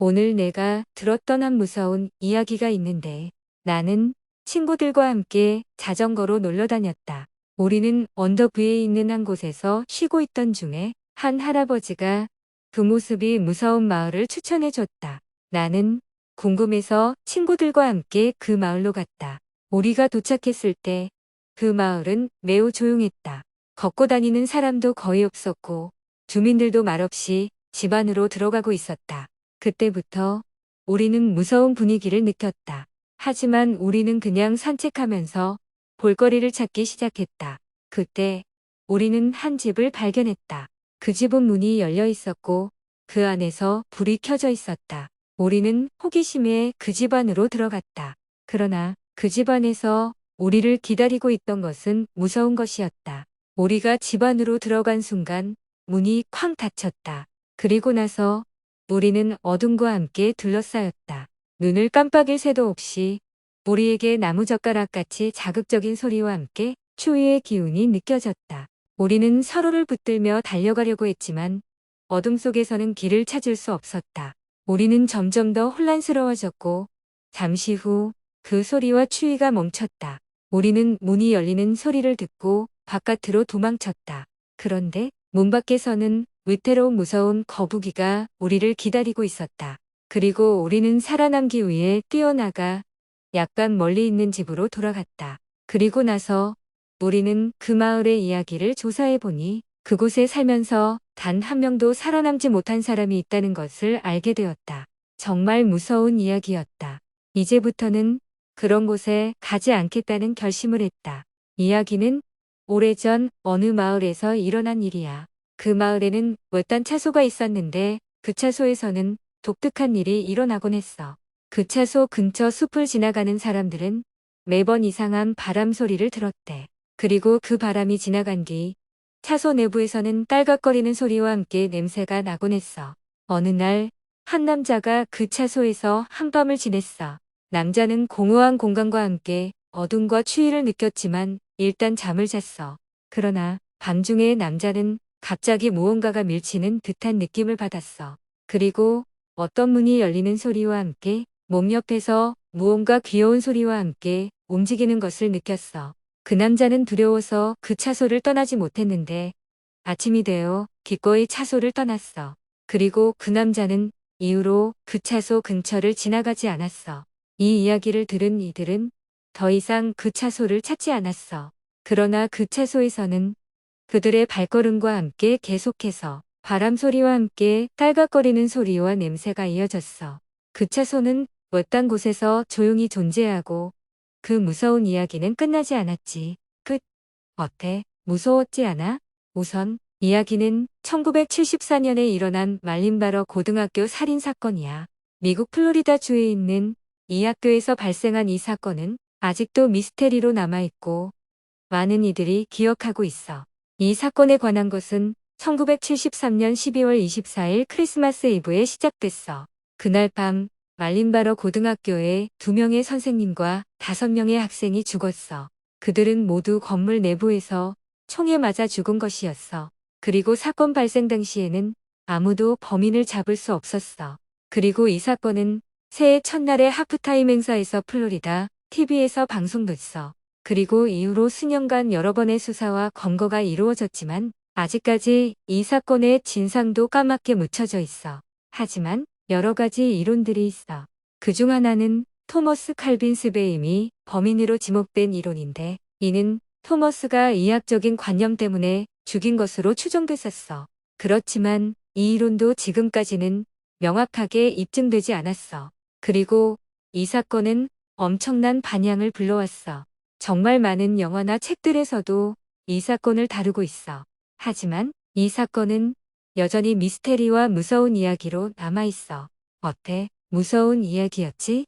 오늘 내가 들었던 한 무서운 이야기가 있는데 나는 친구들과 함께 자전거로 놀러 다녔다. 우리는 언덕 위에 있는 한 곳에서 쉬고 있던 중에 한 할아버지가 그 모습이 무서운 마을을 추천해 줬다. 나는 궁금해서 친구들과 함께 그 마을로 갔다. 우리가 도착했을 때 그 마을은 매우 조용했다. 걷고 다니는 사람도 거의 없었고 주민들도 말없이 집 안으로 들어가고 있었다. 그때부터 우리는 무서운 분위기를 느꼈다. 하지만 우리는 그냥 산책하면서 볼거리를 찾기 시작했다. 그때 우리는 한 집을 발견했다. 그 집은 문이 열려 있었고 그 안에서 불이 켜져 있었다. 우리는 호기심에 그 집 안으로 들어갔다. 그러나 그 집 안에서 우리를 기다리고 있던 것은 무서운 것이었다. 우리가 집 안으로 들어간 순간 문이 쾅 닫혔다. 그리고 나서 우리는 어둠과 함께 둘러싸였다. 눈을 깜빡일 새도 없이 우리에게 나무젓가락같이 자극적인 소리와 함께 추위의 기운이 느껴졌다. 우리는 서로를 붙들며 달려가려고 했지만 어둠 속에서는 길을 찾을 수 없었다. 우리는 점점 더 혼란스러워졌고 잠시 후 그 소리와 추위가 멈췄다. 우리는 문이 열리는 소리를 듣고 바깥으로 도망쳤다. 그런데 문 밖에서는 위태로운 무서운 거북이가 우리를 기다리고 있었다. 그리고 우리는 살아남기 위해 뛰어나가 약간 멀리 있는 집으로 돌아갔다. 그리고 나서 우리는 그 마을의 이야기를 조사해 보니 그곳에 살면서 단 한 명도 살아남지 못한 사람이 있다는 것을 알게 되었다. 정말 무서운 이야기였다. 이제부터는 그런 곳에 가지 않겠다는 결심을 했다. 이야기는 오래전 어느 마을에서 일어난 일이야. 그 마을에는 외딴 차소가 있었는데 그 차소에서는 독특한 일이 일어나곤 했어. 그 차소 근처 숲을 지나가는 사람들은 매번 이상한 바람 소리를 들었대. 그리고 그 바람이 지나간 뒤 차소 내부에서는 딸깍거리는 소리와 함께 냄새가 나곤 했어. 어느 날 한 남자가 그 차소에서 한밤을 지냈어. 남자는 공허한 공간과 함께 어둠과 추위를 느꼈지만 일단 잠을 잤어. 그러나 밤중에 남자는 갑자기 무언가가 밀치는 듯한 느낌을 받았어. 그리고 어떤 문이 열리는 소리와 함께 몸 옆에서 무언가 귀여운 소리와 함께 움직이는 것을 느꼈어. 그 남자는 두려워서 그 차소를 떠나지 못했는데 아침이 되어 기꺼이 차소를 떠났어. 그리고 그 남자는 이후로 그 차소 근처를 지나가지 않았어. 이 이야기를 들은 이들은 더 이상 그 차소를 찾지 않았어. 그러나 그 차소에서는 그들의 발걸음과 함께 계속해서 바람 소리와 함께 딸깍거리는 소리와 냄새가 이어졌어. 그 차소는 외딴 곳에서 조용히 존재하고 그 무서운 이야기는 끝나지 않았지. 끝. 어때? 무서웠지 않아? 우선 이야기는 1974년에 일어난 말린바러 고등학교 살인 사건이야. 미국 플로리다주에 있는 이 학교에서 발생한 이 사건은 아직도 미스테리로 남아있고 많은 이들이 기억하고 있어. 이 사건에 관한 것은 1973년 12월 24일 크리스마스 이브에 시작됐어. 그날 밤 말린바러 고등학교에 2명의 선생님과 5명의 학생이 죽었어. 그들은 모두 건물 내부에서 총에 맞아 죽은 것이었어. 그리고 사건 발생 당시에는 아무도 범인을 잡을 수 없었어. 그리고 이 사건은 새해 첫날의 하프타임 행사에서 플로리다 TV에서 방송됐어. 그리고 이후로 수년간 여러 번의 수사와 검거가 이루어졌지만 아직까지 이 사건의 진상도 까맣게 묻혀져 있어. 하지만 여러 가지 이론들이 있어. 그중 하나는 토머스 칼빈 스베임이 범인으로 지목된 이론인데 이는 토머스가 이학적인 관념 때문에 죽인 것으로 추정됐었어. 그렇지만 이 이론도 지금까지는 명확하게 입증되지 않았어. 그리고 이 사건은 엄청난 반향을 불러왔어. 정말 많은 영화나 책들에서도 이 사건을 다루고 있어. 하지만 이 사건은 여전히 미스테리와 무서운 이야기로 남아있어. 어때? 무서운 이야기였지?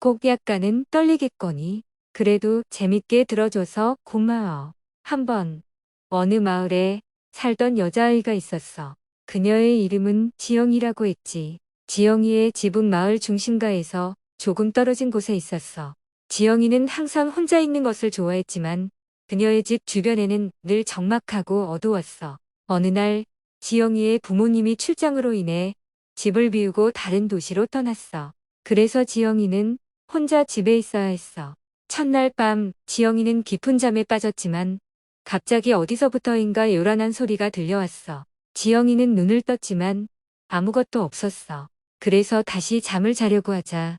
꼭 약간은 떨리겠거니. 그래도 재밌게 들어줘서 고마워. 한번 어느 마을에 살던 여자아이가 있었어. 그녀의 이름은 지영이라고 했지. 지영이의 집은 마을 중심가에서 조금 떨어진 곳에 있었어. 지영이는 항상 혼자 있는 것을 좋아했지만 그녀의 집 주변에는 늘 적막하고 어두웠어. 어느 날 지영이의 부모님이 출장으로 인해 집을 비우고 다른 도시로 떠났어. 그래서 지영이는 혼자 집에 있어야 했어. 첫날 밤 지영이는 깊은 잠에 빠졌지만 갑자기 어디서부터인가 요란한 소리가 들려왔어. 지영이는 눈을 떴지만 아무것도 없었어. 그래서 다시 잠을 자려고 하자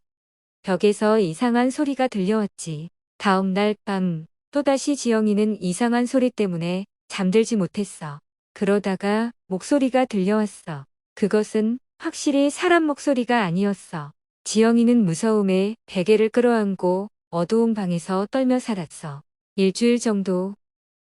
벽에서 이상한 소리가 들려왔지. 다음 날 밤 또다시 지영이는 이상한 소리 때문에 잠들지 못했어. 그러다가 목소리가 들려왔어. 그것은 확실히 사람 목소리가 아니었어. 지영이는 무서움에 베개를 끌어안고 어두운 방에서 떨며 살았어. 일주일 정도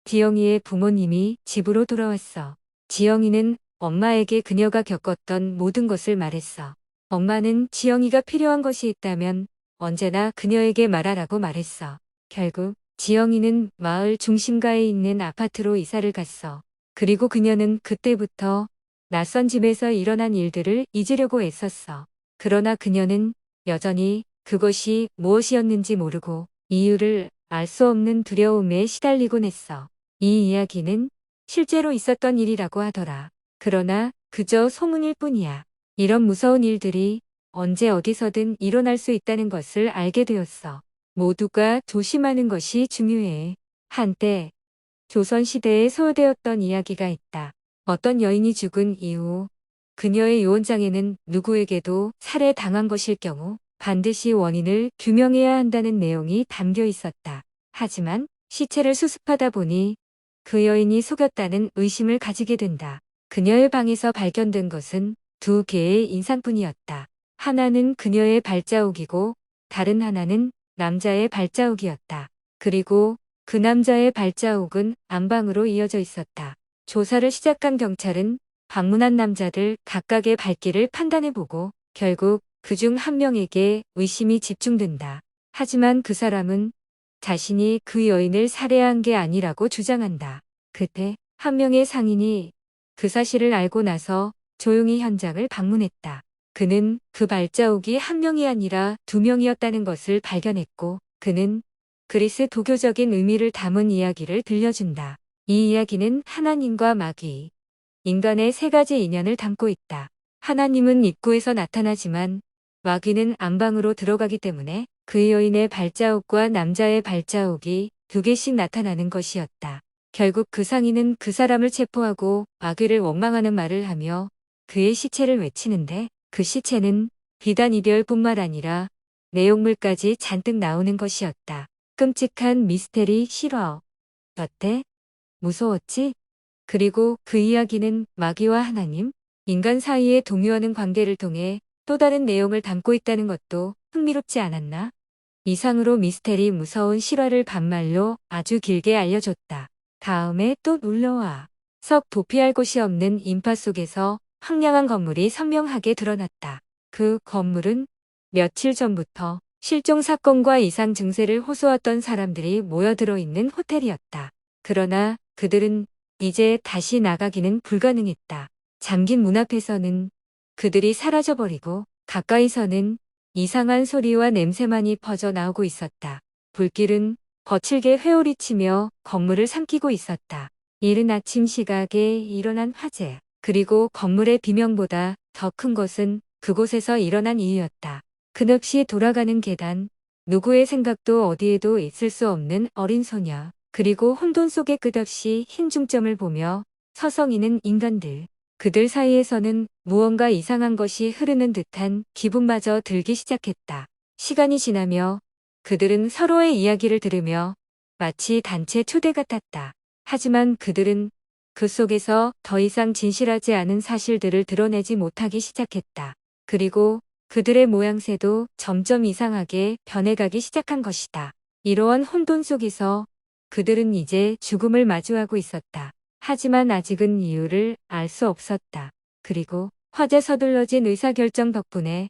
지영이의 부모님이 집으로 돌아왔어. 지영이는 엄마에게 그녀가 겪었던 모든 것을 말했어. 엄마는 지영이가 필요한 것이 있다면 언제나 그녀에게 말하라고 말했어. 결국 지영이는 마을 중심가에 있는 아파트로 이사를 갔어. 그리고 그녀는 그때부터 낯선 집에서 일어난 일들을 잊으려고 애썼어. 그러나 그녀는 여전히 그것이 무엇이었는지 모르고 이유를 알 수 없는 두려움에 시달리곤 했어. 이 이야기는 실제로 있었던 일이라고 하더라. 그러나 그저 소문일 뿐이야. 이런 무서운 일들이 언제 어디서든 일어날 수 있다는 것을 알게 되었어. 모두가 조심하는 것이 중요해. 한때 조선시대에 소요되었던 이야기가 있다. 어떤 여인이 죽은 이후 그녀의 유언장에는 누구에게도 살해당한 것일 경우 반드시 원인을 규명해야 한다는 내용이 담겨 있었다. 하지만 시체를 수습하다 보니 그 여인이 속였다는 의심을 가지게 된다. 그녀의 방에서 발견된 것은 두 개의 인상뿐이었다. 하나는 그녀의 발자국이고 다른 하나는 남자의 발자국이었다. 그리고 그 남자의 발자국은 안방으로 이어져 있었다. 조사를 시작한 경찰은 방문한 남자들 각각의 발길을 판단해보고 결국 그중 한 명에게 의심이 집중된다. 하지만 그 사람은 자신이 그 여인을 살해한 게 아니라고 주장한다. 그때 한 명의 상인이 그 사실을 알고 나서 조용히 현장을 방문했다. 그는 그 발자국이 한 명이 아니라 두 명이었다는 것을 발견했고 그는 그리스 도교적인 의미를 담은 이야기를 들려준다. 이 이야기는 하나님과 마귀, 인간의 세 가지 인연을 담고 있다. 하나님은 입구에서 나타나지만 마귀는 안방으로 들어가기 때문에 그 여인의 발자국과 남자의 발자국이 두 개씩 나타나는 것이었다. 결국 그 상인은 그 사람을 체포하고 마귀를 원망하는 말을 하며 그의 시체를 외치는데 그 시체는 비단 이별뿐만 아니라 내용물까지 잔뜩 나오는 것이었다. 끔찍한 미스테리 실화. 어때? 무서웠지? 그리고 그 이야기는 마귀와 하나님, 인간 사이의 동요하는 관계를 통해 또 다른 내용을 담고 있다는 것도 흥미롭지 않았나? 이상으로 미스테리 무서운 실화를 반말로 아주 길게 알려줬다. 다음에 또 놀러와. 석 도피할 곳이 없는 인파 속에서 황량한 건물이 선명하게 드러났다. 그 건물은 며칠 전부터 실종 사건과 이상 증세를 호소했던 사람들이 모여들어 있는 호텔이었다. 그러나 그들은 이제 다시 나가기는 불가능했다. 잠긴 문 앞에서는 그들이 사라져버리고 가까이서는 이상한 소리와 냄새만이 퍼져 나오고 있었다. 불길은 거칠게 회오리치며 건물을 삼키고 있었다. 이른 아침 시각에 일어난 화재, 그리고 건물의 비명보다 더 큰 것은 그곳에서 일어난 이유였다. 끝없이 돌아가는 계단, 누구의 생각도 어디에도 있을 수 없는 어린 소녀, 그리고 혼돈 속에 끝없이 흰 중점을 보며 서성이는 인간들. 그들 사이에서는 무언가 이상한 것이 흐르는 듯한 기분마저 들기 시작했다. 시간이 지나며 그들은 서로의 이야기를 들으며 마치 단체 초대 같았다. 하지만 그들은 그 속에서 더 이상 진실하지 않은 사실들을 드러내지 못하기 시작했다. 그리고 그들의 모양새도 점점 이상하게 변해가기 시작한 것이다. 이러한 혼돈 속에서 그들은 이제 죽음을 마주하고 있었다. 하지만 아직은 이유를 알 수 없었다. 그리고 화재 서둘러진 의사결정 덕분에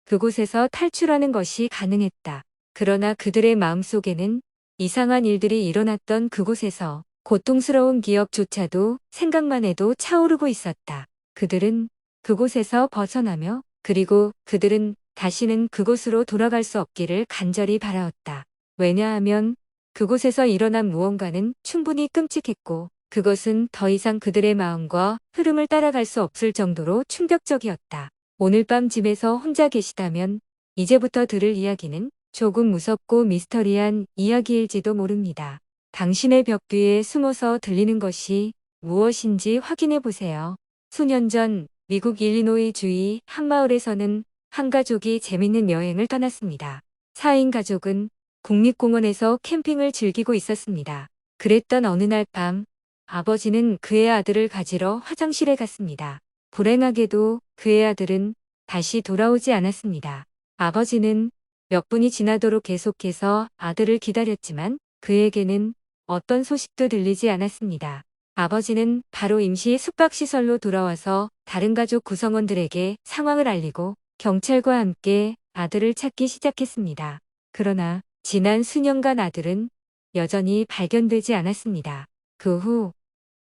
그곳에서 탈출하는 것이 가능했다. 그러나 그들의 마음속에는 이상한 일들이 일어났던 그곳에서 고통스러운 기억조차도 생각만 해도 차오르고 있었다. 그들은 그곳에서 벗어나며 그리고 그들은 다시는 그곳으로 돌아갈 수 없기를 간절히 바라었다. 왜냐하면 그곳에서 일어난 무언가는 충분히 끔찍했고 그것은 더 이상 그들의 마음과 흐름을 따라갈 수 없을 정도로 충격적이었다. 오늘 밤 집에서 혼자 계시다면 이제부터 들을 이야기는 조금 무섭고 미스터리한 이야기일지도 모릅니다. 당신의 벽 뒤에 숨어서 들리는 것이 무엇인지 확인해 보세요. 수년 전 미국 일리노이 주의 한 마을에서는 한 가족이 재밌는 여행을 떠났습니다. 4인 가족은 국립공원에서 캠핑을 즐기고 있었습니다. 그랬던 어느 날 밤, 아버지는 그의 아들을 가지러 화장실에 갔습니다. 불행하게도 그의 아들은 다시 돌아오지 않았습니다. 아버지는 몇 분이 지나도록 계속해서 아들을 기다렸지만 그에게는 어떤 소식도 들리지 않았습니다. 아버지는 바로 임시 숙박시설로 돌아와서 다른 가족 구성원들에게 상황을 알리고 경찰과 함께 아들을 찾기 시작했습니다. 그러나 지난 수년간 아들은 여전히 발견되지 않았습니다. 그 후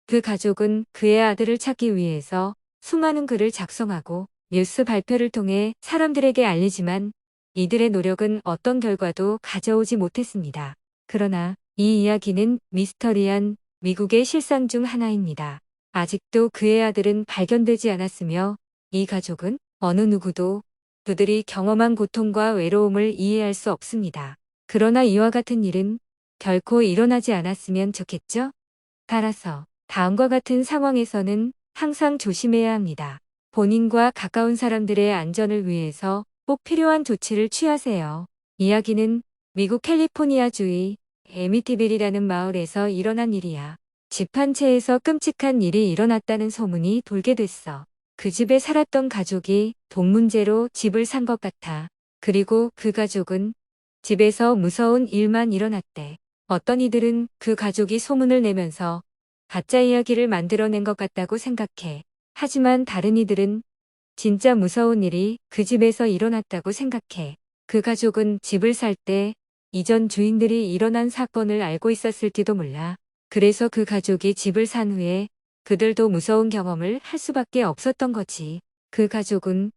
그 가족은 그의 아들을 찾기 위해서 수많은 글을 작성하고 뉴스 발표를 통해 사람들에게 알리지만 이들의 노력은 어떤 결과도 가져오지 못했습니다. 그러나 이 이야기는 미스터리한 미국의 실상 중 하나입니다. 아직도 그의 아들은 발견되지 않았으며 이 가족은 어느 누구도 그들이 경험한 고통과 외로움을 이해할 수 없습니다. 그러나 이와 같은 일은 결코 일어나지 않았으면 좋겠죠? 따라서 다음과 같은 상황에서는 항상 조심해야 합니다. 본인과 가까운 사람들의 안전을 위해서 꼭 필요한 조치를 취하세요. 이야기는 미국 캘리포니아주의 에미티빌이라는 마을에서 일어난 일이야. 집 한 채에서 끔찍한 일이 일어났다는 소문이 돌게 됐어. 그 집에 살았던 가족이 돈 문제로 집을 산 것 같아. 그리고 그 가족은 집에서 무서운 일만 일어났대. 어떤 이들은 그 가족이 소문을 내면서 가짜 이야기를 만들어낸 것 같다고 생각해. 하지만 다른 이들은 진짜 무서운 일이 그 집에서 일어났다고 생각해. 그 가족은 집을 살 때 이전 주인들이 일어난 사건을 알고 있었을지도 몰라. 그래서 그 가족이 집을 산 후에 그들도 무서운 경험을 할 수밖에 없었던 거지. 그 가족은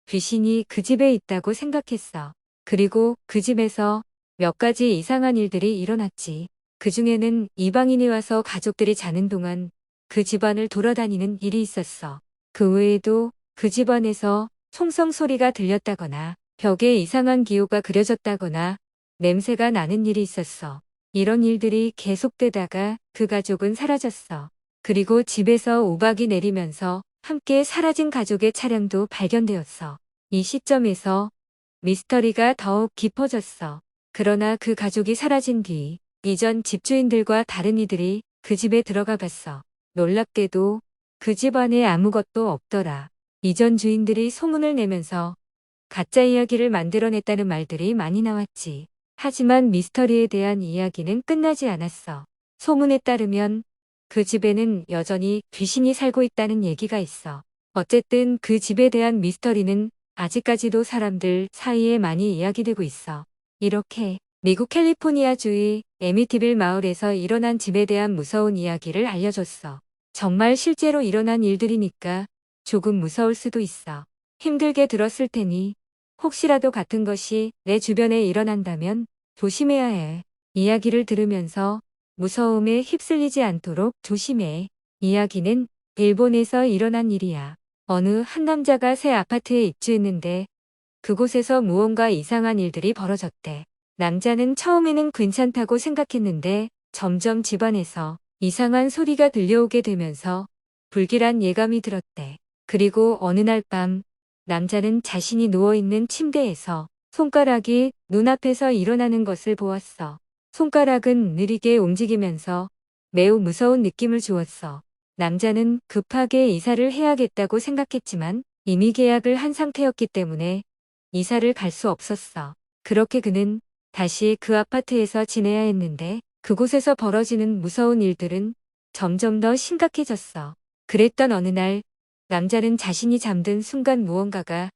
귀신이 그 집에 있다고 생각했어. 그리고 그 집에서 몇 가지 이상한 일들이 일어났지. 그 중에는 이방인이 와서 가족들이 자는 동안 그 집안을 돌아다니는 일이 있었어. 그 외에도 그 집안에서 총성 소리가 들렸다거나 벽에 이상한 기호가 그려졌다거나 냄새가 나는 일이 있었어. 이런 일들이 계속되다가 그 가족은 사라졌어. 그리고 집에서 우박이 내리면서 함께 사라진 가족의 차량도 발견되었어. 이 시점에서 미스터리가 더욱 깊어졌어. 그러나 그 가족이 사라진 뒤 이전 집주인들과 다른 이들이 그 집에 들어가 봤어. 놀랍게도 그 집 안에 아무것도 없더라. 이전 주인들이 소문을 내면서 가짜 이야기를 만들어냈다는 말들이 많이 나왔지. 하지만 미스터리에 대한 이야기는 끝나지 않았어. 소문에 따르면 그 집에는 여전히 귀신이 살고 있다는 얘기가 있어. 어쨌든 그 집에 대한 미스터리는 아직까지도 사람들 사이에 많이 이야기되고 있어. 이렇게 미국 캘리포니아주의 에미티빌 마을에서 일어난 집에 대한 무서운 이야기를 알려줬어. 정말 실제로 일어난 일들이니까 조금 무서울 수도 있어. 힘들게 들었을 테니 혹시라도 같은 것이 내 주변에 일어난다면 조심해야 해. 이야기를 들으면서 무서움에 휩쓸리지 않도록 조심해. 이야기는 일본에서 일어난 일이야. 어느 한 남자가 새 아파트에 입주했는데 그곳에서 무언가 이상한 일들이 벌어졌대. 남자는 처음에는 괜찮다고 생각했는데 점점 집안에서 이상한 소리가 들려오게 되면서 불길한 예감이 들었대. 그리고 어느 날 밤 남자는 자신이 누워있는 침대에서 손가락이 눈앞에서 일어나는 것을 보았어. 손가락은 느리게 움직이면서 매우 무서운 느낌을 주었어. 남자는 급하게 이사를 해야겠다고 생각했지만 이미 계약을 한 상태였기 때문에 이사를 갈 수 없었어. 그렇게 그는 다시 그 아파트에서 지내야 했는데 그곳에서 벌어지는 무서운 일들은 점점 더 심각해졌어. 그랬던 어느 날 남자는 자신이 잠든 순간 무언가가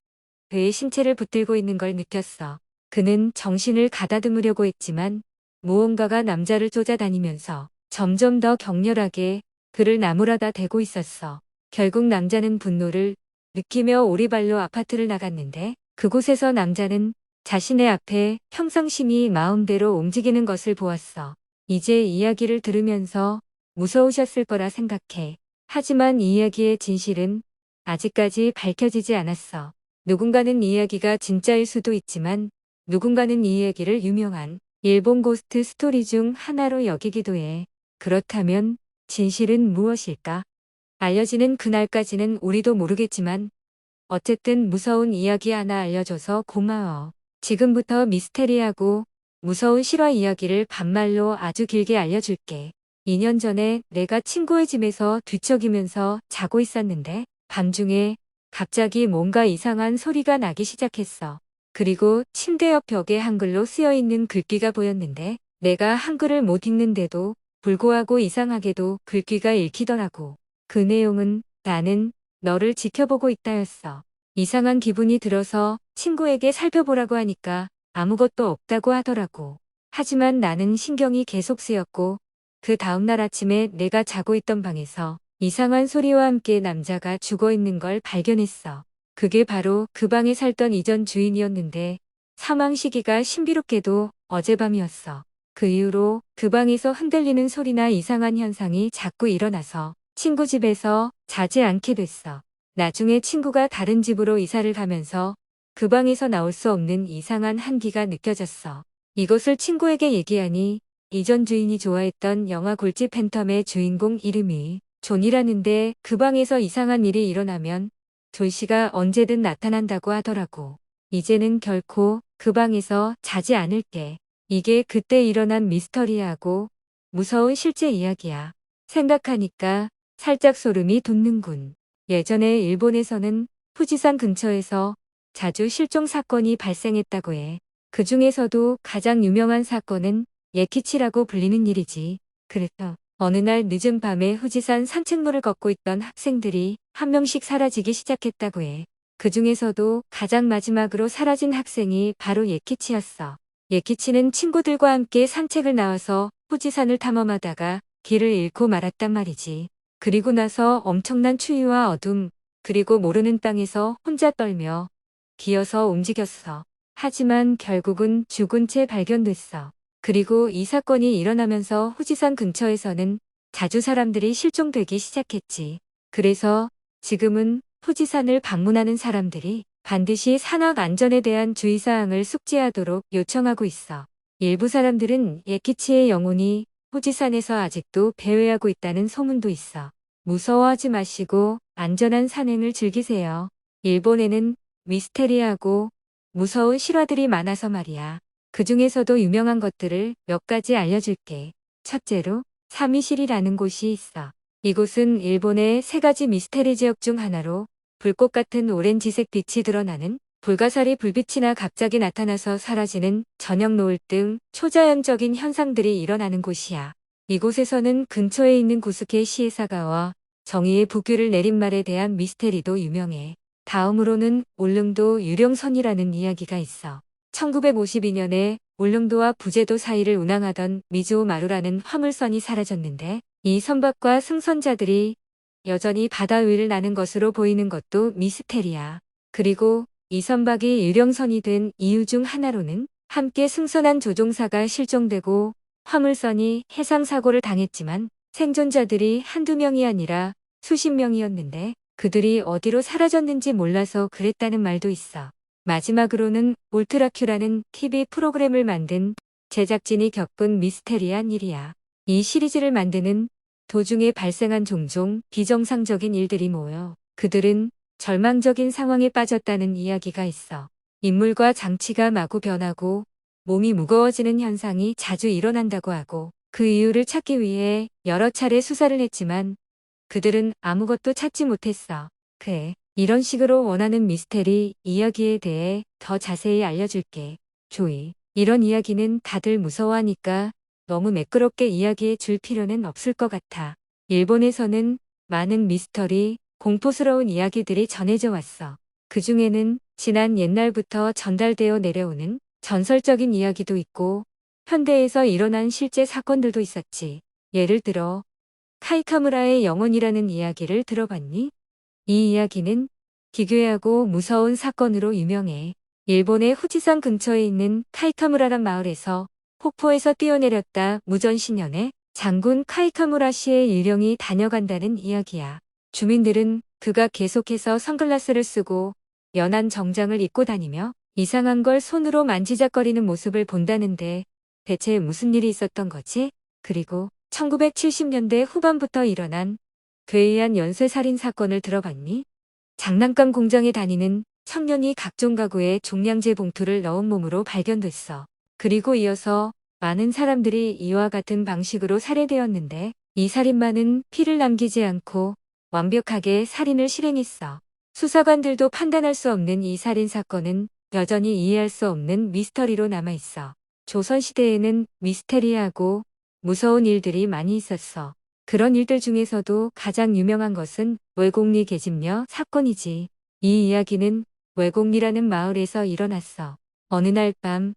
그의 신체를 붙들고 있는 걸 느꼈어. 그는 정신을 가다듬으려고 했지만 무언가가 남자를 쫓아다니면서 점점 더 격렬하게 그를 나무라다 대고 있었어. 결국 남자는 분노를 느끼며 오리발로 아파트를 나갔는데 그곳에서 남자는 자신의 앞에 평상심이 마음대로 움직이는 것을 보았어. 이제 이야기를 들으면서 무서우셨을 거라 생각해. 하지만 이 이야기의 진실은 아직까지 밝혀지지 않았어. 누군가는 이 이야기가 진짜일 수도 있지만 누군가는 이 이야기를 유명한 일본 고스트 스토리 중 하나로 여기기도 해. 그렇다면 진실은 무엇일까? 알려지는 그날까지는 우리도 모르겠지만 어쨌든 무서운 이야기 하나 알려줘서 고마워. 지금부터 미스테리하고 무서운 실화 이야기를 반말로 아주 길게 알려줄게. 2년 전에 내가 친구의 집에서 뒤척이면서 자고 있었는데 밤중에 갑자기 뭔가 이상한 소리가 나기 시작했어. 그리고 침대 옆 벽에 한글로 쓰여있는 글귀가 보였는데 내가 한글을 못 읽는데도 불구하고 이상하게도 글귀가 읽히더라고. 그 내용은 나는 너를 지켜보고 있다였어. 이상한 기분이 들어서 친구에게 살펴보라고 하니까 아무것도 없다고 하더라고. 하지만 나는 신경이 계속 쓰였고 그 다음날 아침에 내가 자고 있던 방에서 이상한 소리와 함께 남자가 죽어 있는 걸 발견했어. 그게 바로 그 방에 살던 이전 주인이었는데 사망 시기가 신비롭게도 어젯밤이었어. 그 이후로 그 방에서 흔들리는 소리나 이상한 현상이 자꾸 일어나서 친구 집에서 자지 않게 됐어. 나중에 친구가 다른 집으로 이사를 가면서 그 방에서 나올 수 없는 이상한 한기가 느껴졌어. 이것을 친구에게 얘기하니 이전 주인이 좋아했던 영화 골집 팬텀의 주인공 이름이 존이라는데 그 방에서 이상한 일이 일어나면 존 씨가 언제든 나타난다고 하더라고. 이제는 결코 그 방에서 자지 않을게. 이게 그때 일어난 미스터리하고 무서운 실제 이야기야. 생각하니까 살짝 소름이 돋는군. 예전에 일본에서는 후지산 근처에서 자주 실종 사건이 발생했다고 해. 그 중에서도 가장 유명한 사건은 예키치라고 불리는 일이지. 그래서 어느 날 늦은 밤에 후지산 산책로를 걷고 있던 학생들이 한 명씩 사라지기 시작했다고 해. 그 중에서도 가장 마지막으로 사라진 학생이 바로 예키치였어. 예키치는 친구들과 함께 산책을 나와서 후지산을 탐험하다가 길을 잃고 말았단 말이지. 그리고 나서 엄청난 추위와 어둠, 그리고 모르는 땅에서 혼자 떨며 기어서 움직였어. 하지만 결국은 죽은 채 발견됐어. 그리고 이 사건이 일어나면서 후지산 근처에서는 자주 사람들이 실종되기 시작했지. 그래서 지금은 후지산을 방문하는 사람들이 반드시 산악 안전에 대한 주의사항을 숙지하도록 요청하고 있어. 일부 사람들은 예키치의 영혼이 후지산에서 아직도 배회하고 있다는 소문도 있어. 무서워하지 마시고 안전한 산행을 즐기세요. 일본에는 미스테리하고 무서운 실화들이 많아서 말이야. 그 중에서도 유명한 것들을 몇 가지 알려줄게. 첫째로 사미시리라는 곳이 있어. 이곳은 일본의 세 가지 미스테리 지역 중 하나로 불꽃 같은 오렌지색 빛이 드러나는 불가사리 불빛이나 갑자기 나타나서 사라지는 저녁 노을 등 초자연적인 현상들이 일어나는 곳이야. 이곳에서는 근처에 있는 구스케 시에사가와 정의의 부규를 내린 말에 대한 미스테리도 유명해. 다음으로는 울릉도 유령선이라는 이야기가 있어. 1952년에 울릉도와 부제도 사이를 운항하던 미즈오 마루라는 화물선이 사라졌는데 이 선박과 승선자들이 여전히 바다 위를 나는 것으로 보이는 것도 미스테리야. 그리고 이 선박이 유령선이 된 이유 중 하나로는 함께 승선한 조종사가 실종되고 화물선이 해상사고를 당했지만 생존자들이 한두 명이 아니라 수십 명이었는데 그들이 어디로 사라졌는지 몰라서 그랬다는 말도 있어. 마지막으로는 울트라큐라는 TV 프로그램을 만든 제작진이 겪은 미스테리한 일이야. 이 시리즈를 만드는 도중에 발생한 종종 비정상적인 일들이 모여 그들은 절망적인 상황에 빠졌다는 이야기가 있어. 인물과 장치가 마구 변하고 몸이 무거워지는 현상이 자주 일어난다고 하고 그 이유를 찾기 위해 여러 차례 수사를 했지만 그들은 아무것도 찾지 못했어. 그래, 이런 식으로 원하는 미스테리 이야기에 대해 더 자세히 알려줄게. 조이, 이런 이야기는 다들 무서워하니까 너무 매끄럽게 이야기해 줄 필요는 없을 것 같아. 일본에서는 많은 미스터리, 공포스러운 이야기들이 전해져 왔어. 그 중에는 지난 옛날부터 전달되어 내려오는 전설적인 이야기도 있고 현대에서 일어난 실제 사건들도 있었지. 예를 들어 카이카무라의 영혼이라는 이야기를 들어봤니? 이 이야기는 기괴하고 무서운 사건으로 유명해. 일본의 후지산 근처에 있는 카이카무라란 마을에서 폭포에서 뛰어내렸다 무전신년에 장군 카이카무라 씨의 일령이 다녀간다는 이야기야. 주민들은 그가 계속해서 선글라스를 쓰고 연한 정장을 입고 다니며 이상한 걸 손으로 만지작거리는 모습을 본다는데 대체 무슨 일이 있었던 거지? 그리고 1970년대 후반부터 일어난 괴이한 연쇄살인 사건을 들어봤니? 장난감 공장에 다니는 청년이 각종 가구에 종량제 봉투를 넣은 몸으로 발견됐어. 그리고 이어서 많은 사람들이 이와 같은 방식으로 살해되었는데 이 살인마는 피를 남기지 않고 완벽하게 살인을 실행했어. 수사관들도 판단할 수 없는 이 살인 사건은 여전히 이해할 수 없는 미스터리로 남아있어. 조선시대에는 미스테리하고 무서운 일들이 많이 있었어. 그런 일들 중에서도 가장 유명한 것은 외곡리 계집녀 사건이지. 이 이야기는 외곡리라는 마을에서 일어났어. 어느 날 밤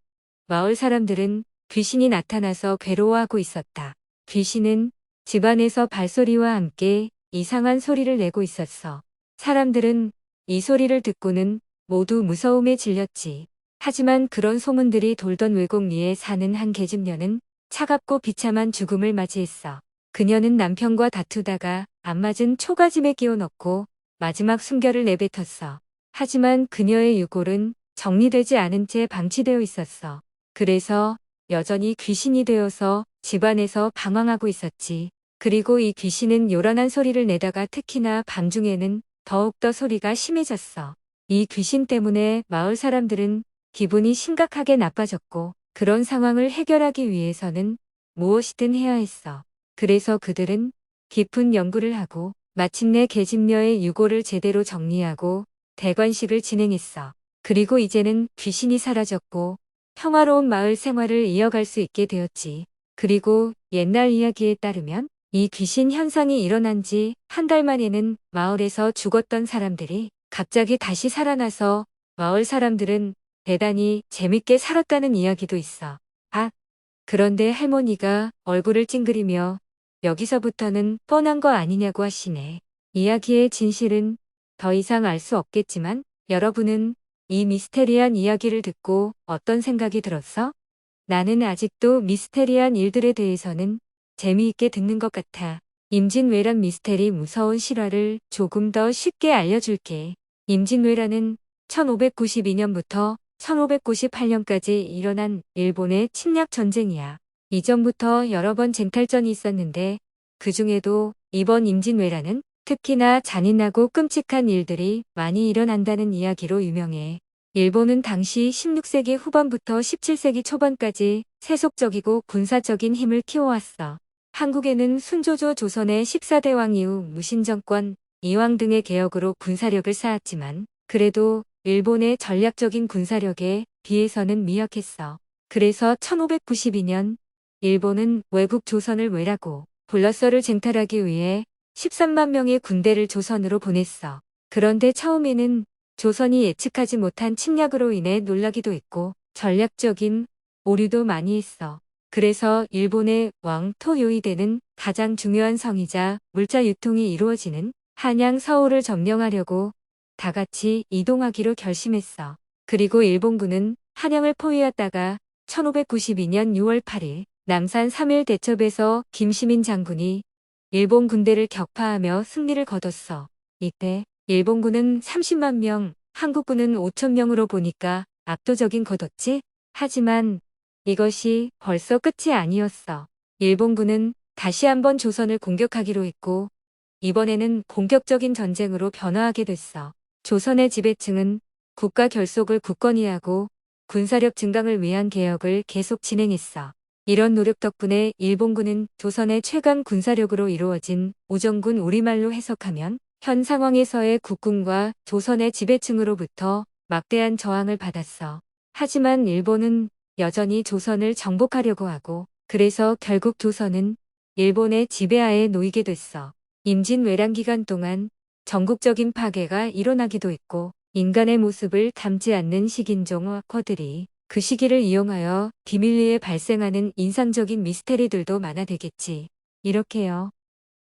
마을 사람들은 귀신이 나타나서 괴로워하고 있었다. 귀신은 집안에서 발소리와 함께 이상한 소리를 내고 있었어. 사람들은 이 소리를 듣고는 모두 무서움에 질렸지. 하지만 그런 소문들이 돌던 외곡리에 사는 한 계집녀는 차갑고 비참한 죽음을 맞이했어. 그녀는 남편과 다투다가 안 맞은 초가짐에 끼워 넣고 마지막 숨결을 내뱉었어. 하지만 그녀의 유골은 정리되지 않은 채 방치되어 있었어. 그래서 여전히 귀신이 되어서 집안에서 방황하고 있었지. 그리고 이 귀신은 요란한 소리를 내다가 특히나 밤중에는 더욱더 소리가 심해졌어. 이 귀신 때문에 마을 사람들은 기분이 심각하게 나빠졌고 그런 상황을 해결하기 위해서는 무엇이든 해야 했어. 그래서 그들은 깊은 연구를 하고 마침내 계집녀의 유골을 제대로 정리하고 대관식을 진행했어. 그리고 이제는 귀신이 사라졌고 평화로운 마을 생활을 이어갈 수 있게 되었지. 그리고 옛날 이야기에 따르면 이 귀신 현상이 일어난 지 한 달 만에는 마을에서 죽었던 사람들이 갑자기 다시 살아나서 마을 사람들은 대단히 재밌게 살았다는 이야기도 있어. 아, 그런데 할머니가 얼굴을 찡그리며 여기서부터는 뻔한 거 아니냐고 하시네. 이야기의 진실은 더 이상 알 수 없겠지만 여러분은 이 미스테리한 이야기를 듣고 어떤 생각이 들었어? 나는 아직도 미스테리한 일들에 대해서는 재미있게 듣는 것 같아. 임진왜란 미스테리 무서운 실화를 조금 더 쉽게 알려줄게. 임진왜란은 1592년부터 1598년까지 일어난 일본의 침략 전쟁이야. 이전부터 여러 번 쟁탈전이 있었는데 그 중에도 이번 임진왜란은 특히나 잔인하고 끔찍한 일들이 많이 일어난다는 이야기로 유명해. 일본은 당시 16세기 후반부터 17세기 초반까지 세속적이고 군사적인 힘을 키워왔어. 한국에는 순조조 조선의 14대 왕 이후 무신정권, 이왕 등의 개혁으로 군사력을 쌓았지만 그래도 일본의 전략적인 군사력에 비해서는 미약했어. 그래서 1592년 일본은 외국 조선을 외라고 불렀어를 쟁탈하기 위해 13만 명의 군대를 조선으로 보냈어. 그런데 처음에는 조선이 예측하지 못한 침략으로 인해 놀라기도 했고 전략적인 오류도 많이 했어. 그래서 일본의 왕토 요이데는 가장 중요한 성이자 물자 유통이 이루어지는 한양 서울을 점령하려고 다 같이 이동하기로 결심했어. 그리고 일본군은 한양을 포위하다가 1592년 6월 8일 남산 3일 대첩에서 김시민 장군이 일본 군대를 격파하며 승리를 거뒀어. 이때 일본군은 30만 명, 한국군은 5천 명으로 보니까 압도적인 거뒀지? 하지만 이것이 벌써 끝이 아니었어. 일본군은 다시 한번 조선을 공격하기로 했고 이번에는 본격적인 전쟁으로 변화하게 됐어. 조선의 지배층은 국가 결속을 굳건히 하고 군사력 증강을 위한 개혁을 계속 진행했어. 이런 노력 덕분에 일본군은 조선의 최강 군사력으로 이루어진 우정군 우리말로 해석하면 현 상황에서의 국군과 조선의 지배층으로부터 막대한 저항을 받았어. 하지만 일본은 여전히 조선을 정복하려고 하고 그래서 결국 조선은 일본의 지배하에 놓이게 됐어. 임진왜란 기간 동안 전국적인 파괴가 일어나기도 했고 인간의 모습을 담지 않는 식인종 화커들이 그 시기를 이용하여 비밀리에 발생하는 인상적인 미스테리들도 많아되겠지. 이렇게요.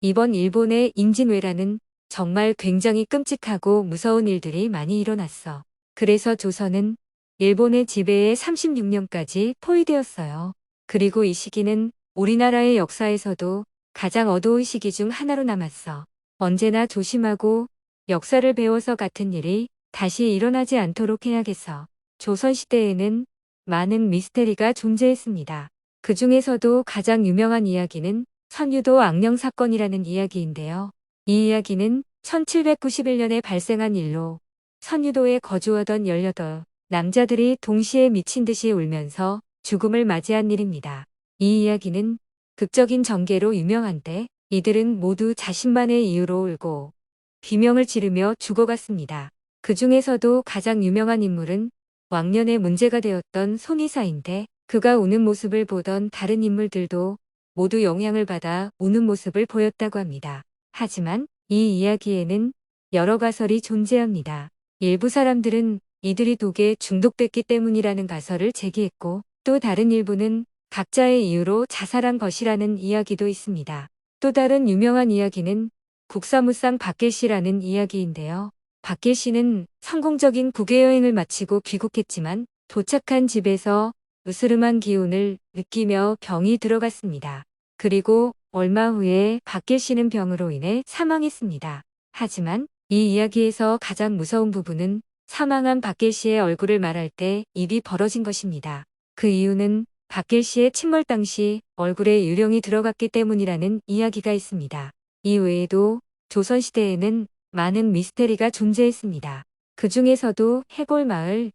이번 일본의 임진왜란은 정말 굉장히 끔찍하고 무서운 일들이 많이 일어났어. 그래서 조선은 일본의 지배에 36년까지 포위되었어요. 그리고 이 시기는 우리나라의 역사에서도 가장 어두운 시기 중 하나로 남았어. 언제나 조심하고 역사를 배워서 같은 일이 다시 일어나지 않도록 해야겠어. 조선시대에는 많은 미스테리가 존재했습니다. 그 중에서도 가장 유명한 이야기는 선유도 악령 사건이라는 이야기인데요. 이 이야기는 1791년에 발생한 일로 선유도에 거주하던 18 남자들이 동시에 미친 듯이 울면서 죽음을 맞이한 일입니다. 이 이야기는 극적인 전개로 유명한데 이들은 모두 자신만의 이유로 울고 비명을 지르며 죽어갔습니다. 그 중에서도 가장 유명한 인물은 왕년에 문제가 되었던 손이사인데 그가 우는 모습을 보던 다른 인물들도 모두 영향을 받아 우는 모습을 보였다고 합니다. 하지만 이 이야기에는 여러 가설이 존재합니다. 일부 사람들은 이들이 독에 중독됐기 때문이라는 가설을 제기했고 또 다른 일부는 각자의 이유로 자살한 것이라는 이야기도 있습니다. 또 다른 유명한 이야기는 국사무상 박길씨라는 이야기인데요. 박길씨는 성공적인 국외여행을 마치고 귀국했지만 도착한 집에서 으스름한 기운을 느끼며 병이 들어갔습니다. 그리고 얼마 후에 박길씨는 병으로 인해 사망했습니다. 하지만 이 이야기에서 가장 무서운 부분은 사망한 박길씨의 얼굴을 말할 때 입이 벌어진 것입니다. 그 이유는 박길씨의 침몰 당시 얼굴에 유령이 들어갔기 때문이라는 이야기가 있습니다. 이 외에도 조선시대에는 많은 미스테리가 존재했습니다. 그 중에서도 해골마을,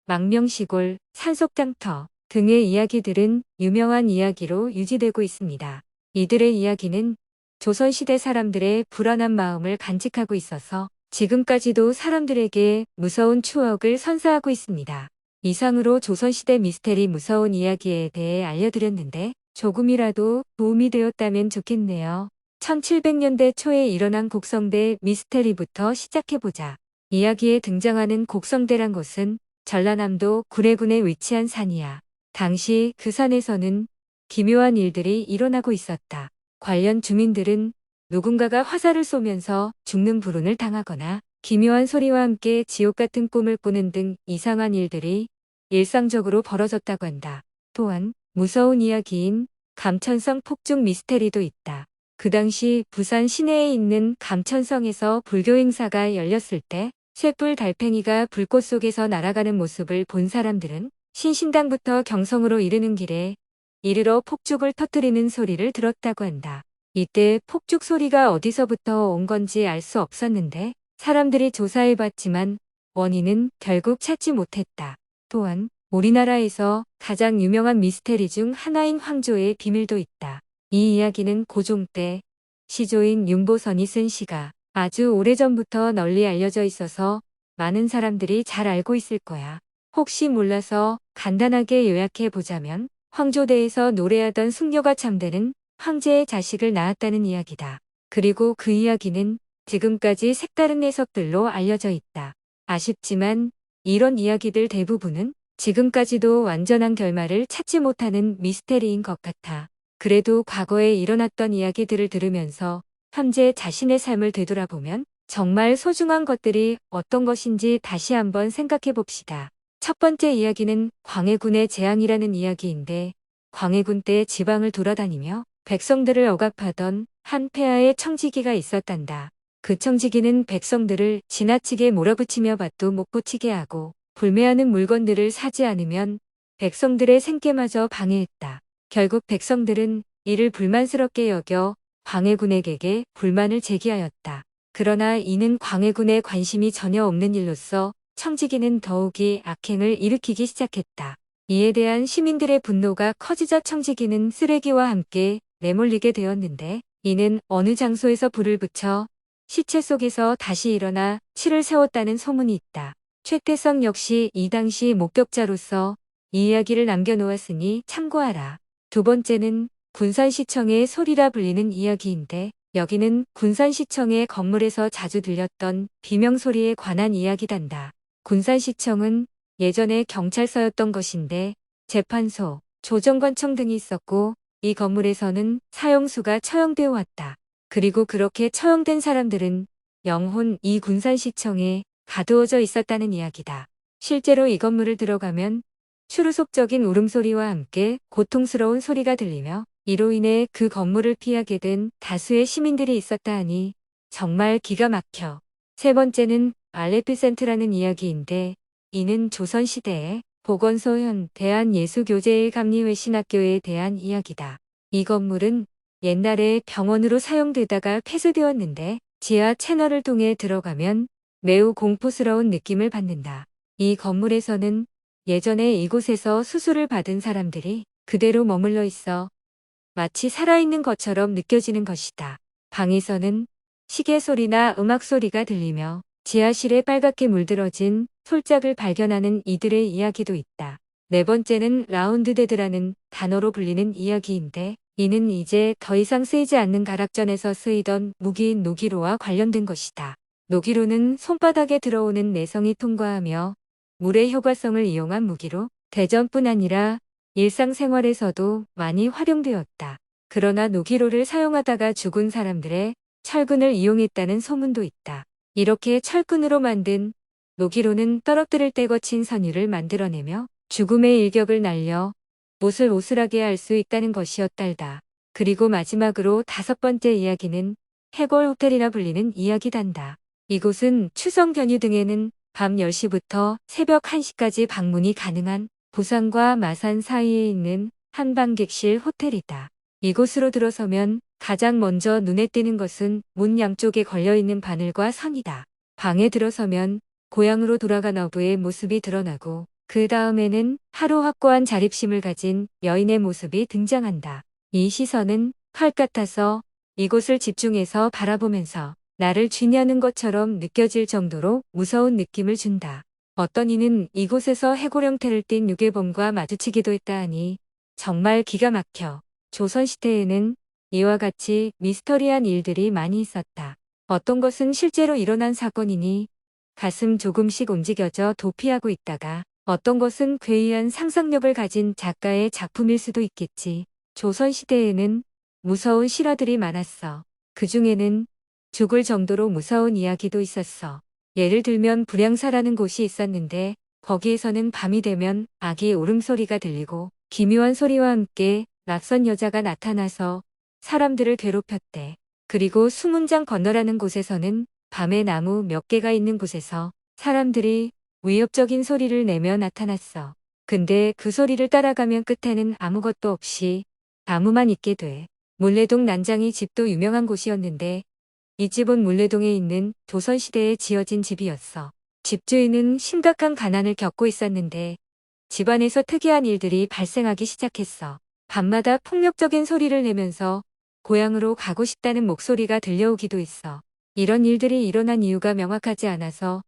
망명시골, 산속장터 등의 이야기들은 유명한 이야기로 유지되고 있습니다. 이들의 이야기는 조선시대 사람들의 불안한 마음을 간직하고 있어서 지금까지도 사람들에게 무서운 추억을 선사하고 있습니다. 이상으로 조선시대 미스테리 무서운 이야기에 대해 알려드렸는데 조금이라도 도움이 되었다면 좋겠네요. 1700년대 초에 일어난 곡성대 미스테리부터 시작해보자. 이야기에 등장하는 곡성대란 곳은 전라남도 구례군에 위치한 산이야. 당시 그 산에서는 기묘한 일들이 일어나고 있었다. 관련 주민들은 누군가가 화살을 쏘면서 죽는 불운을 당하거나 기묘한 소리와 함께 지옥 같은 꿈을 꾸는 등 이상한 일들이 일상적으로 벌어졌다고 한다. 또한 무서운 이야기인 감천성 폭죽 미스테리도 있다. 그 당시 부산 시내에 있는 감천성에서 불교 행사가 열렸을 때 쇳불 달팽이가 불꽃 속에서 날아가는 모습을 본 사람들은 신신당부터 경성으로 이르는 길에 이르러 폭죽을 터뜨리는 소리를 들었다고 한다. 이때 폭죽 소리가 어디서부터 온 건지 알 수 없었는데 사람들이 조사해봤지만 원인은 결국 찾지 못했다. 또한 우리나라에서 가장 유명한 미스테리 중 하나인 황조의 비밀도 있다. 이 이야기는 고종 때 시조인 윤보선이 쓴 시가 아주 오래전부터 널리 알려져 있어서 많은 사람들이 잘 알고 있을 거야. 혹시 몰라서 간단하게 요약해 보자면 황조대에서 노래하던 숙녀가 잠드는 황제의 자식을 낳았다는 이야기다. 그리고 그 이야기는 지금까지 색다른 해석들로 알려져 있다. 아쉽지만 이런 이야기들 대부분은 지금까지도 완전한 결말을 찾지 못하는 미스테리인 것 같아. 그래도 과거에 일어났던 이야기들을 들으면서 현재 자신의 삶을 되돌아보면 정말 소중한 것들이 어떤 것인지 다시 한번 생각해 봅시다. 첫 번째 이야기는 광해군의 재앙이라는 이야기인데 광해군 때 지방을 돌아다니며 백성들을 억압하던 한 폐하의 청지기가 있었단다. 그 청지기는 백성들을 지나치게 몰아붙이며 밭도 못 고치게 하고 불매하는 물건들을 사지 않으면 백성들의 생계마저 방해했다. 결국 백성들은 이를 불만스럽게 여겨 광해군에게 불만을 제기하였다. 그러나 이는 광해군의 관심이 전혀 없는 일로서 청지기는 더욱이 악행을 일으키기 시작했다. 이에 대한 시민들의 분노가 커지자 청지기는 쓰레기와 함께 내몰리게 되었는데 이는 어느 장소에서 불을 붙여 시체 속에서 다시 일어나 치를 세웠다는 소문이 있다. 최태성 역시 이 당시 목격자로서 이 이야기를 남겨놓았으니 참고하라. 두 번째는 군산시청의 소리라 불리는 이야기인데 여기는 군산시청의 건물에서 자주 들렸던 비명소리에 관한 이야기단다. 군산시청은 예전에 경찰서였던 것인데 재판소, 조정관청 등이 있었고 이 건물에서는 사형수가 처형되어 왔다. 그리고 그렇게 처형된 사람들은 영혼 이 군산시청에 가두어져 있었다는 이야기다. 실제로 이 건물을 들어가면 추르속적인 울음소리와 함께 고통스러운 소리가 들리며 이로 인해 그 건물을 피하게 된 다수의 시민들이 있었다 하니 정말 기가 막혀. 세 번째는 알레피센트라는 이야기인데 이는 조선시대의 보건소현 대한예수교제일감리회신학교에 대한 이야기다. 이 건물은 옛날에 병원으로 사용되다가 폐쇄되었는데 지하 채널을 통해 들어가면 매우 공포스러운 느낌을 받는다. 이 건물에서는 예전에 이곳에서 수술을 받은 사람들이 그대로 머물러 있어 마치 살아있는 것처럼 느껴지는 것이다. 방에서는 시계 소리나 음악 소리가 들리며 지하실에 빨갛게 물들어진 솔짝을 발견하는 이들의 이야기도 있다. 네 번째는 라운드데드라는 단어로 불리는 이야기인데 이는 이제 더 이상 쓰이지 않는 가락전에서 쓰이던 무기인 노기로와 관련된 것이다. 노기로는 손바닥에 들어오는 내성이 통과하며 물의 효과성을 이용한 무기로 대전뿐 아니라 일상생활에서도 많이 활용되었다. 그러나 노기로를 사용하다가 죽은 사람들의 철근을 이용했다는 소문도 있다. 이렇게 철근으로 만든 노기로는 떨어뜨릴 때 거친 선율을 만들어내며 죽음의 일격을 날려 못을 오슬하게 할 수 있다는 것이었달다. 그리고 마지막으로 다섯 번째 이야기는 해골 호텔이라 불리는 이야기단다. 이곳은 추석 연휴 등에는 밤 10시부터 새벽 1시까지 방문이 가능한 부산과 마산 사이에 있는 한방객실 호텔이다. 이곳으로 들어서면 가장 먼저 눈에 띄는 것은 문 양쪽에 걸려있는 바늘과 선이다. 방에 들어서면 고향으로 돌아간 어부의 모습이 드러나고 그 다음에는 하루 확고한 자립심을 가진 여인의 모습이 등장한다. 이 시선은 칼 같아서 이곳을 집중해서 바라보면서 나를 쥐냐는 것처럼 느껴질 정도로 무서운 느낌을 준다. 어떤 이는 이곳에서 해골 형태를 띤 유괴범과 마주치기도 했다 하니 정말 기가 막혀. 조선시대에는 이와 같이 미스터리한 일들이 많이 있었다. 어떤 것은 실제로 일어난 사건이니 가슴 조금씩 움직여져 도피하고 있다가 어떤 것은 괴이한 상상력을 가진 작가의 작품일 수도 있겠지. 조선시대에는 무서운 실화들이 많았어. 그 중에는 죽을 정도로 무서운 이야기도 있었어. 예를 들면 불양사라는 곳이 있었는데 거기에서는 밤이 되면 아기 울음소리가 들리고 기묘한 소리와 함께 낯선 여자가 나타나서 사람들을 괴롭혔대. 그리고 수문장 건너라는 곳에서는 밤에 나무 몇 개가 있는 곳에서 사람들이 위협적인 소리를 내며 나타났어. 근데 그 소리를 따라가면 끝에는 아무것도 없이 나무만 있게 돼. 물레동 난장이 집도 유명한 곳이었는데 이 집은 물레동에 있는 조선시대에 지어진 집이었어. 집주인은 심각한 가난을 겪고 있었는데 집안에서 특이한 일들이 발생하기 시작했어. 밤마다 폭력적인 소리를 내면서 고향으로 가고 싶다는 목소리가 들려오기도 했어. 이런 일들이 일어난 이유가 명확하지 않아서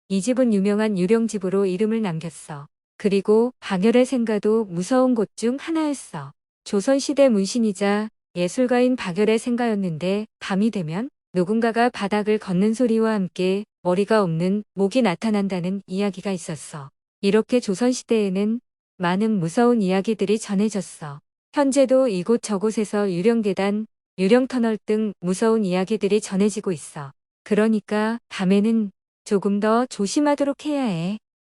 이 집은 유명한 유령집으로 이름을 남겼어. 그리고 박열의 생가도 무서운 곳 중 하나였어. 조선시대 문신이자 예술가인 박열의 생가였는데 밤이 되면 누군가가 바닥을 걷는 소리와 함께 머리가 없는 목이 나타난다는 이야기가 있었어. 이렇게 조선시대에는 많은 무서운 이야기들이 전해졌어. 현재도 이곳 저곳에서 유령계단, 유령터널 등 무서운 이야기들이 전해지고 있어. 그러니까 밤에는 조금 더 조심하도록 해야 해.